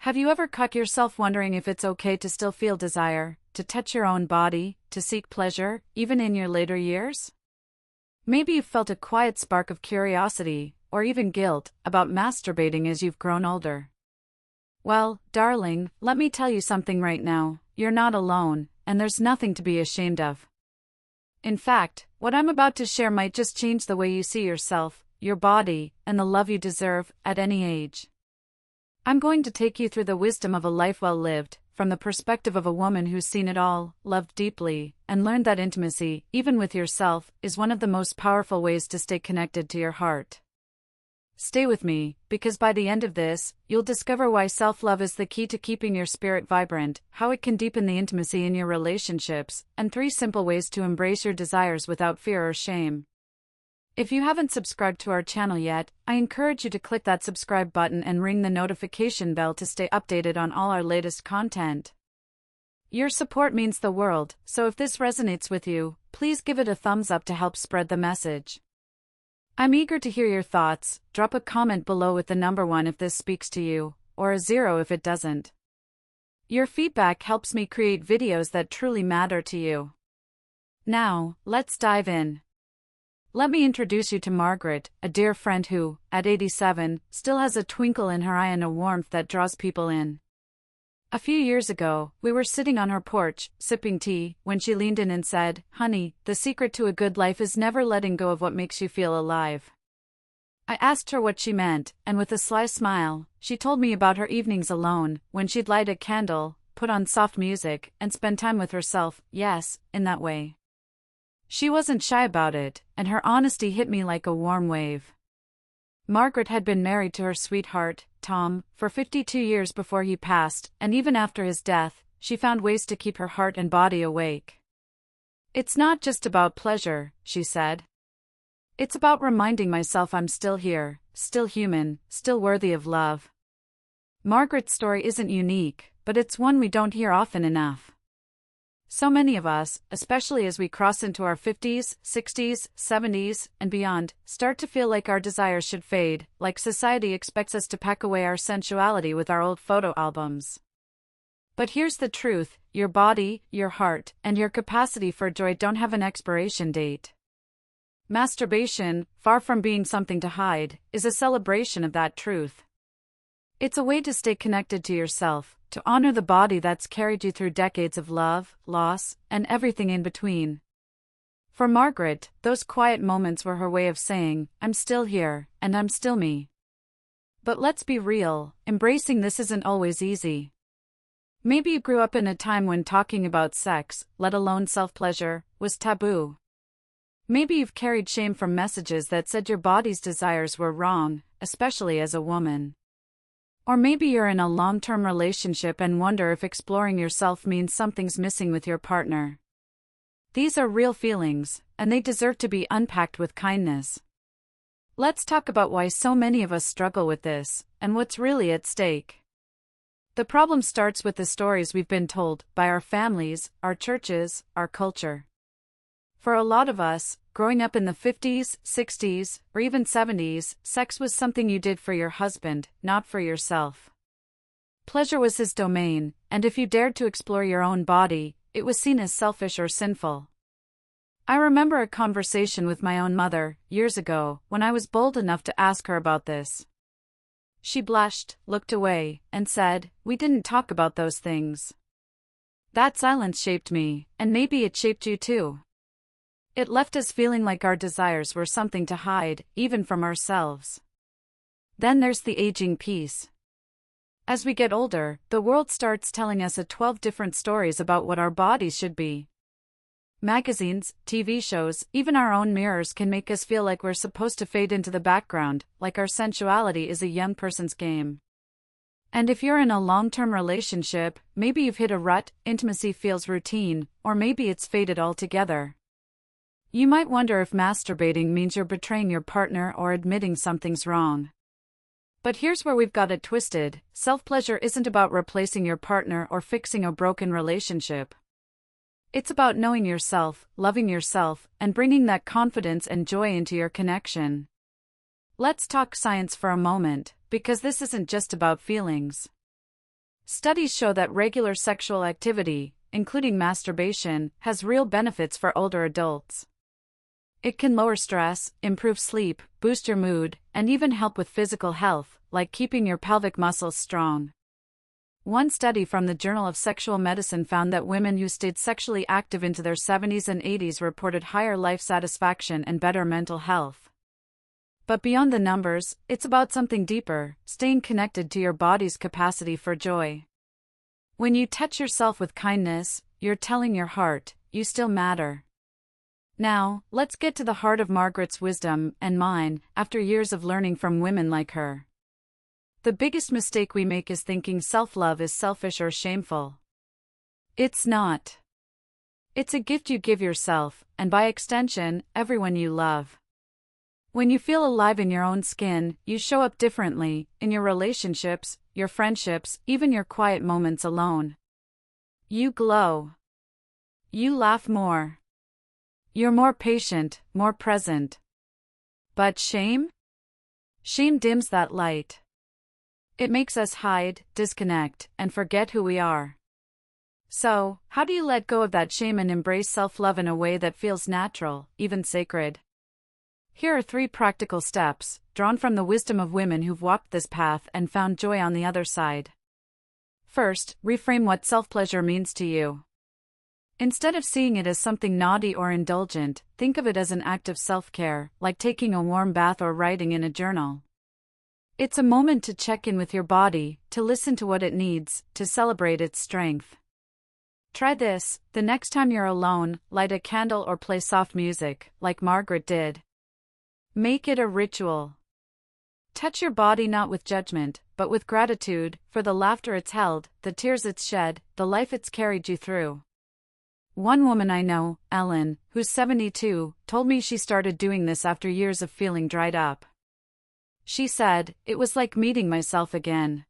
Have you ever caught yourself wondering if it's okay to still feel desire, to touch your own body, to seek pleasure, even in your later years? Maybe you've felt a quiet spark of curiosity, or even guilt, about masturbating as you've grown older. Well, darling, let me tell you something right now. You're not alone, and there's nothing to be ashamed of. In fact, what I'm about to share might just change the way you see yourself, your body, and the love you deserve, at any age. I'm going to take you through the wisdom of a life well lived, from the perspective of a woman who's seen it all, loved deeply, and learned that intimacy, even with yourself, is one of the most powerful ways to stay connected to your heart. Stay with me, because by the end of this, you'll discover why self-love is the key to keeping your spirit vibrant, how it can deepen the intimacy in your relationships, and 3 simple ways to embrace your desires without fear or shame. If you haven't subscribed to our channel yet, I encourage you to click that subscribe button and ring the notification bell to stay updated on all our latest content. Your support means the world, so if this resonates with you, please give it a thumbs up to help spread the message. I'm eager to hear your thoughts. Drop a comment below with the number 1 if this speaks to you, or a 0 if it doesn't. Your feedback helps me create videos that truly matter to you. Now, let's dive in. Let me introduce you to Margaret, a dear friend who, at 87, still has a twinkle in her eye and a warmth that draws people in. A few years ago, we were sitting on her porch, sipping tea, when she leaned in and said, "Honey, the secret to a good life is never letting go of what makes you feel alive." I asked her what she meant, and with a sly smile, she told me about her evenings alone, when she'd light a candle, put on soft music, and spend time with herself, yes, in that way. She wasn't shy about it, and her honesty hit me like a warm wave. Margaret had been married to her sweetheart, Tom, for 52 years before he passed, and even after his death, she found ways to keep her heart and body awake. "It's not just about pleasure," she said. "It's about reminding myself I'm still here, still human, still worthy of love." Margaret's story isn't unique, but it's one we don't hear often enough. So many of us, especially as we cross into our 50s, 60s, 70s, and beyond, start to feel like our desires should fade, like society expects us to pack away our sensuality with our old photo albums. But here's the truth: your body, your heart, and your capacity for joy don't have an expiration date. Masturbation, far from being something to hide, is a celebration of that truth. It's a way to stay connected to yourself, to honor the body that's carried you through decades of love, loss, and everything in between. For Margaret, those quiet moments were her way of saying, "I'm still here, and I'm still me." But let's be real, embracing this isn't always easy. Maybe you grew up in a time when talking about sex, let alone self-pleasure, was taboo. Maybe you've carried shame from messages that said your body's desires were wrong, especially as a woman. Or maybe you're in a long-term relationship and wonder if exploring yourself means something's missing with your partner. These are real feelings, and they deserve to be unpacked with kindness. Let's talk about why so many of us struggle with this, and what's really at stake. The problem starts with the stories we've been told, by our families, our churches, our culture. For a lot of us, growing up in the 50s, 60s, or even 70s, sex was something you did for your husband, not for yourself. Pleasure was his domain, and if you dared to explore your own body, it was seen as selfish or sinful. I remember a conversation with my own mother, years ago, when I was bold enough to ask her about this. She blushed, looked away, and said, "We didn't talk about those things." That silence shaped me, and maybe it shaped you too. It left us feeling like our desires were something to hide, even from ourselves. Then there's the aging piece. As we get older, the world starts telling us 12 different stories about what our bodies should be. Magazines, TV shows, even our own mirrors can make us feel like we're supposed to fade into the background, like our sensuality is a young person's game. And if you're in a long-term relationship, maybe you've hit a rut, intimacy feels routine, or maybe it's faded altogether. You might wonder if masturbating means you're betraying your partner or admitting something's wrong. But here's where we've got it twisted: self-pleasure isn't about replacing your partner or fixing a broken relationship. It's about knowing yourself, loving yourself, and bringing that confidence and joy into your connection. Let's talk science for a moment, because this isn't just about feelings. Studies show that regular sexual activity, including masturbation, has real benefits for older adults. It can lower stress, improve sleep, boost your mood, and even help with physical health, like keeping your pelvic muscles strong. One study from the Journal of Sexual Medicine found that women who stayed sexually active into their 70s and 80s reported higher life satisfaction and better mental health. But beyond the numbers, it's about something deeper, staying connected to your body's capacity for joy. When you touch yourself with kindness, you're telling your heart, you still matter. Now, let's get to the heart of Margaret's wisdom, and mine, after years of learning from women like her. The biggest mistake we make is thinking self-love is selfish or shameful. It's not. It's a gift you give yourself, and by extension, everyone you love. When you feel alive in your own skin, you show up differently, in your relationships, your friendships, even your quiet moments alone. You glow. You laugh more. You're more patient, more present. But shame? Shame dims that light. It makes us hide, disconnect, and forget who we are. So, how do you let go of that shame and embrace self-love in a way that feels natural, even sacred? Here are 3 practical steps, drawn from the wisdom of women who've walked this path and found joy on the other side. First, reframe what self-pleasure means to you. Instead of seeing it as something naughty or indulgent, think of it as an act of self-care, like taking a warm bath or writing in a journal. It's a moment to check in with your body, to listen to what it needs, to celebrate its strength. Try this: the next time you're alone, light a candle or play soft music, like Margaret did. Make it a ritual. Touch your body not with judgment, but with gratitude, for the laughter it's held, the tears it's shed, the life it's carried you through. One woman I know, Ellen, who's 72, told me she started doing this after years of feeling dried up. She said, "It was like meeting myself again.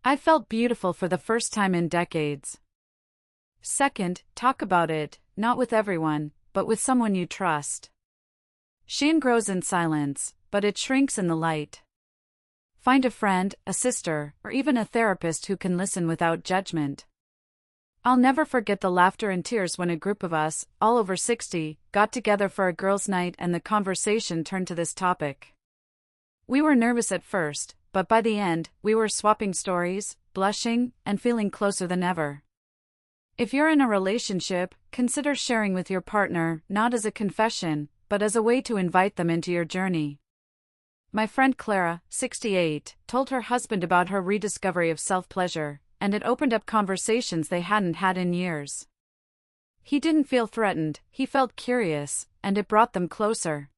I felt beautiful for the first time in decades." Second, talk about it, not with everyone, but with someone you trust. Shame grows in silence, but it shrinks in the light. Find a friend, a sister, or even a therapist who can listen without judgment. I'll never forget the laughter and tears when a group of us, all over 60, got together for a girls' night and the conversation turned to this topic. We were nervous at first, but by the end, we were swapping stories, blushing, and feeling closer than ever. If you're in a relationship, consider sharing with your partner, not as a confession, but as a way to invite them into your journey. My friend Clara, 68, told her husband about her rediscovery of self-pleasure, and it opened up conversations they hadn't had in years. He didn't feel threatened, he felt curious, and it brought them closer.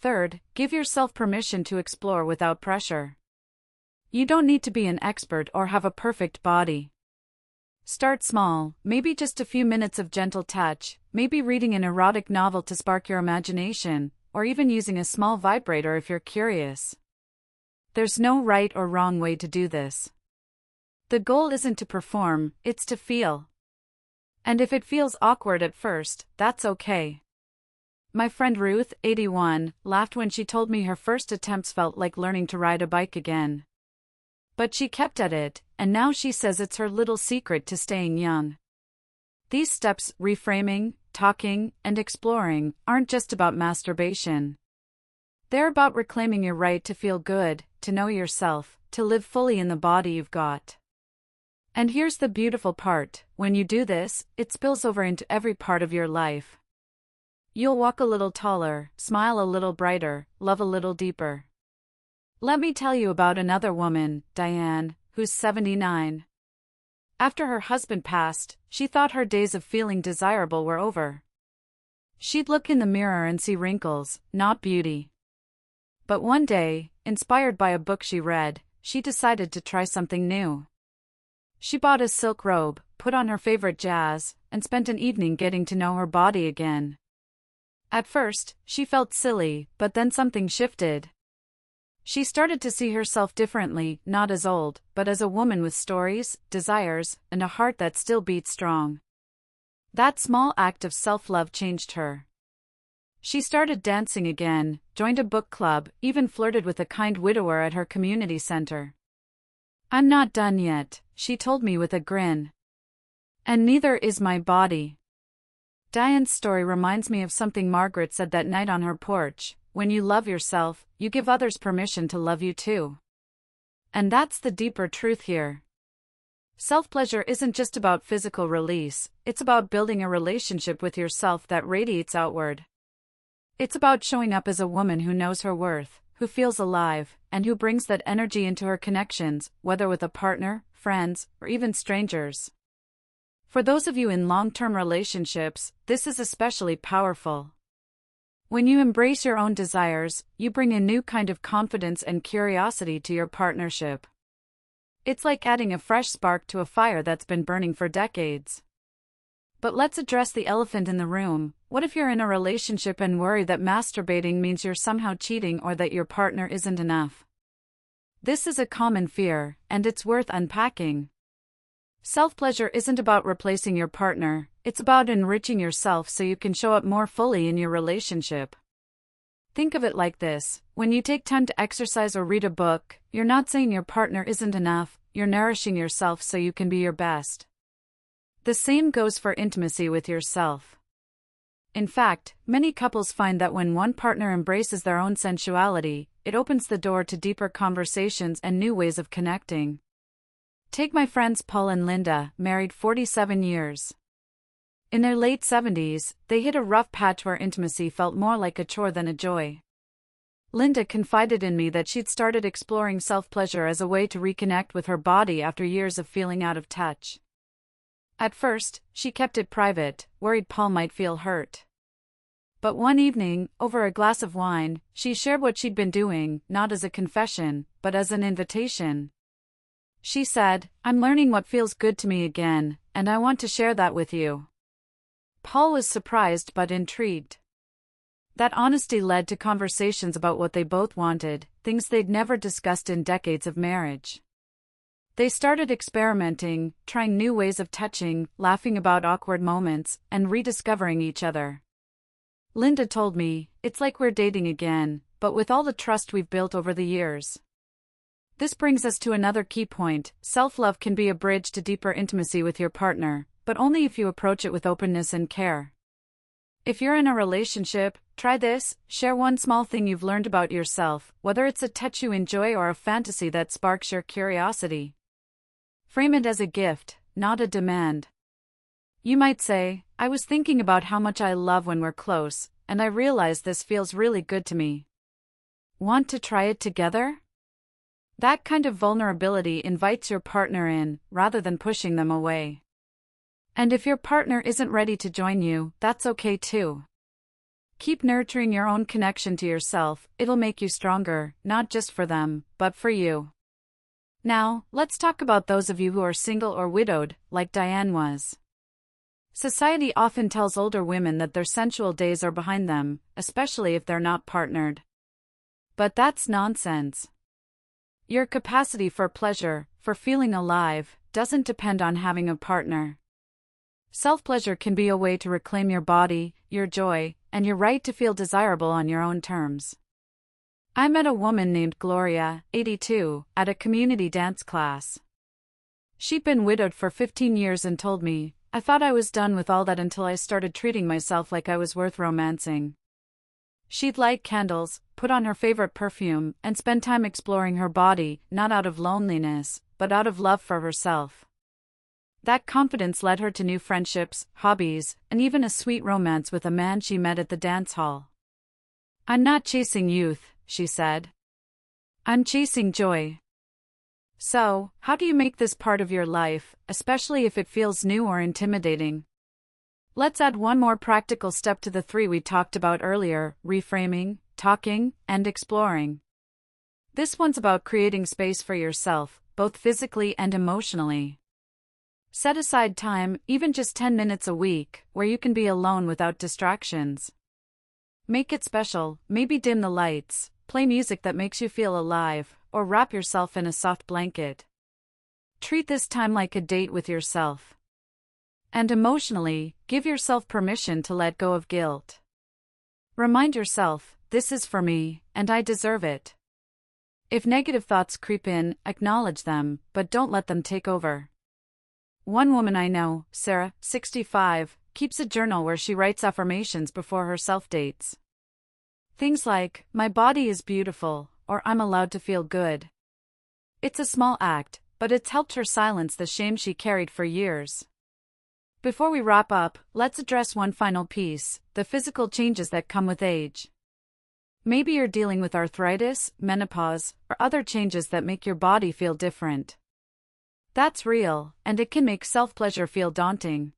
Third, give yourself permission to explore without pressure. You don't need to be an expert or have a perfect body. Start small, maybe just a few minutes of gentle touch, maybe reading an erotic novel to spark your imagination, or even using a small vibrator if you're curious. There's no right or wrong way to do this. The goal isn't to perform, it's to feel. And if it feels awkward at first, that's okay. My friend Ruth, 81, laughed when she told me her first attempts felt like learning to ride a bike again. But she kept at it, and now she says it's her little secret to staying young. These steps, reframing, talking, and exploring, aren't just about masturbation. They're about reclaiming your right to feel good, to know yourself, to live fully in the body you've got. And here's the beautiful part: when you do this, it spills over into every part of your life. You'll walk a little taller, smile a little brighter, love a little deeper. Let me tell you about another woman, Diane, who's 79. After her husband passed, she thought her days of feeling desirable were over. She'd look in the mirror and see wrinkles, not beauty. But one day, inspired by a book she read, she decided to try something new. She bought a silk robe, put on her favorite jazz, and spent an evening getting to know her body again. At first, she felt silly, but then something shifted. She started to see herself differently, not as old, but as a woman with stories, desires, and a heart that still beat strong. That small act of self-love changed her. She started dancing again, joined a book club, even flirted with a kind widower at her community center. "I'm not done yet," she told me with a grin. And neither is my body. Diane's story reminds me of something Margaret said that night on her porch: when you love yourself, you give others permission to love you too. And that's the deeper truth here. Self-pleasure isn't just about physical release, it's about building a relationship with yourself that radiates outward. It's about showing up as a woman who knows her worth, who feels alive, and who brings that energy into her connections, whether with a partner, friends, or even strangers. For those of you in long-term relationships, this is especially powerful. When you embrace your own desires, you bring a new kind of confidence and curiosity to your partnership. It's like adding a fresh spark to a fire that's been burning for decades. But let's address the elephant in the room. What if you're in a relationship and worry that masturbating means you're somehow cheating or that your partner isn't enough? This is a common fear, and it's worth unpacking. Self-pleasure isn't about replacing your partner, it's about enriching yourself so you can show up more fully in your relationship. Think of it like this: when you take time to exercise or read a book, you're not saying your partner isn't enough, you're nourishing yourself so you can be your best. The same goes for intimacy with yourself. In fact, many couples find that when one partner embraces their own sensuality, it opens the door to deeper conversations and new ways of connecting. Take my friends Paul and Linda, married 47 years. In their late 70s, they hit a rough patch where intimacy felt more like a chore than a joy. Linda confided in me that she'd started exploring self-pleasure as a way to reconnect with her body after years of feeling out of touch. At first, she kept it private, worried Paul might feel hurt. But one evening, over a glass of wine, she shared what she'd been doing, not as a confession, but as an invitation. She said, "I'm learning what feels good to me again, and I want to share that with you." Paul was surprised but intrigued. That honesty led to conversations about what they both wanted, things they'd never discussed in decades of marriage. They started experimenting, trying new ways of touching, laughing about awkward moments, and rediscovering each other. Linda told me, "It's like we're dating again, but with all the trust we've built over the years." This brings us to another key point: self-love can be a bridge to deeper intimacy with your partner, but only if you approach it with openness and care. If you're in a relationship, try this: share one small thing you've learned about yourself, whether it's a touch you enjoy or a fantasy that sparks your curiosity. Frame it as a gift, not a demand. You might say, "I was thinking about how much I love when we're close, and I realized this feels really good to me. Want to try it together?" That kind of vulnerability invites your partner in, rather than pushing them away. And if your partner isn't ready to join you, that's okay too. Keep nurturing your own connection to yourself, it'll make you stronger, not just for them, but for you. Now, let's talk about those of you who are single or widowed, like Diane was. Society often tells older women that their sensual days are behind them, especially if they're not partnered. But that's nonsense. Your capacity for pleasure, for feeling alive, doesn't depend on having a partner. Self-pleasure can be a way to reclaim your body, your joy, and your right to feel desirable on your own terms. I met a woman named Gloria, 82, at a community dance class. She'd been widowed for 15 years and told me, "I thought I was done with all that until I started treating myself like I was worth romancing." She'd light candles, put on her favorite perfume, and spend time exploring her body, not out of loneliness, but out of love for herself. That confidence led her to new friendships, hobbies, and even a sweet romance with a man she met at the dance hall. "I'm not chasing youth," she said. "I'm chasing joy." So, how do you make this part of your life, especially if it feels new or intimidating? Let's add one more practical step to the three we talked about earlier: reframing, talking, and exploring. This one's about creating space for yourself, both physically and emotionally. Set aside time, even just 10 minutes a week, where you can be alone without distractions. Make it special, maybe dim the lights, play music that makes you feel alive, or wrap yourself in a soft blanket. Treat this time like a date with yourself. And emotionally, give yourself permission to let go of guilt. Remind yourself, "This is for me, and I deserve it." If negative thoughts creep in, acknowledge them, but don't let them take over. One woman I know, Sarah, 65, keeps a journal where she writes affirmations before her self-dates. Things like, "My body is beautiful," or "I'm allowed to feel good." It's a small act, but it's helped her silence the shame she carried for years. Before we wrap up, let's address one final piece: the physical changes that come with age. Maybe you're dealing with arthritis, menopause, or other changes that make your body feel different. That's real, and it can make self-pleasure feel daunting.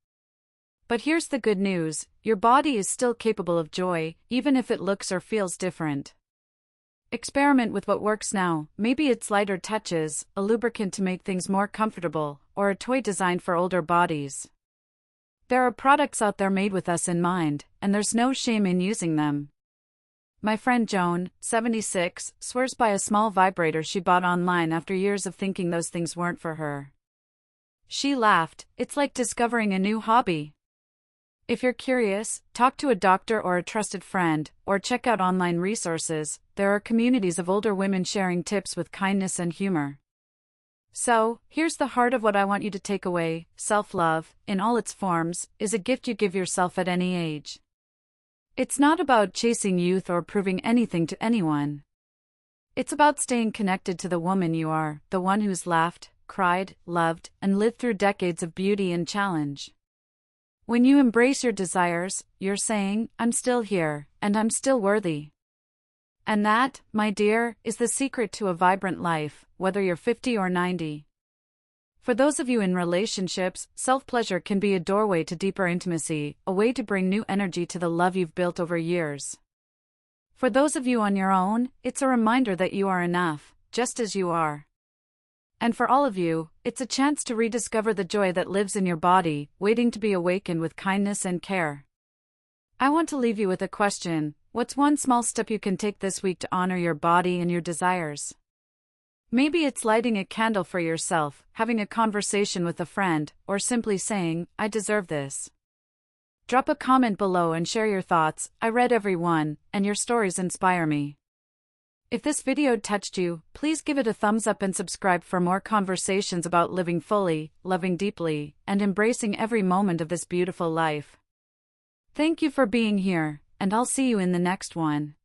But here's the good news: your body is still capable of joy, even if it looks or feels different. Experiment with what works now. Maybe it's lighter touches, a lubricant to make things more comfortable, or a toy designed for older bodies. There are products out there made with us in mind, and there's no shame in using them. My friend Joan, 76, swears by a small vibrator she bought online after years of thinking those things weren't for her. She laughed, "It's like discovering a new hobby." If you're curious, talk to a doctor or a trusted friend, or check out online resources. There are communities of older women sharing tips with kindness and humor. So, here's the heart of what I want you to take away: self-love, in all its forms, is a gift you give yourself at any age. It's not about chasing youth or proving anything to anyone. It's about staying connected to the woman you are, the one who's laughed, cried, loved, and lived through decades of beauty and challenge. When you embrace your desires, you're saying, "I'm still here, and I'm still worthy." And that, my dear, is the secret to a vibrant life, whether you're 50 or 90. For those of you in relationships, self-pleasure can be a doorway to deeper intimacy, a way to bring new energy to the love you've built over years. For those of you on your own, it's a reminder that you are enough, just as you are. And for all of you, it's a chance to rediscover the joy that lives in your body, waiting to be awakened with kindness and care. I want to leave you with a question: what's one small step you can take this week to honor your body and your desires? Maybe it's lighting a candle for yourself, having a conversation with a friend, or simply saying, "I deserve this." Drop a comment below and share your thoughts. I read every one, and your stories inspire me. If this video touched you, please give it a thumbs up and subscribe for more conversations about living fully, loving deeply, and embracing every moment of this beautiful life. Thank you for being here, and I'll see you in the next one.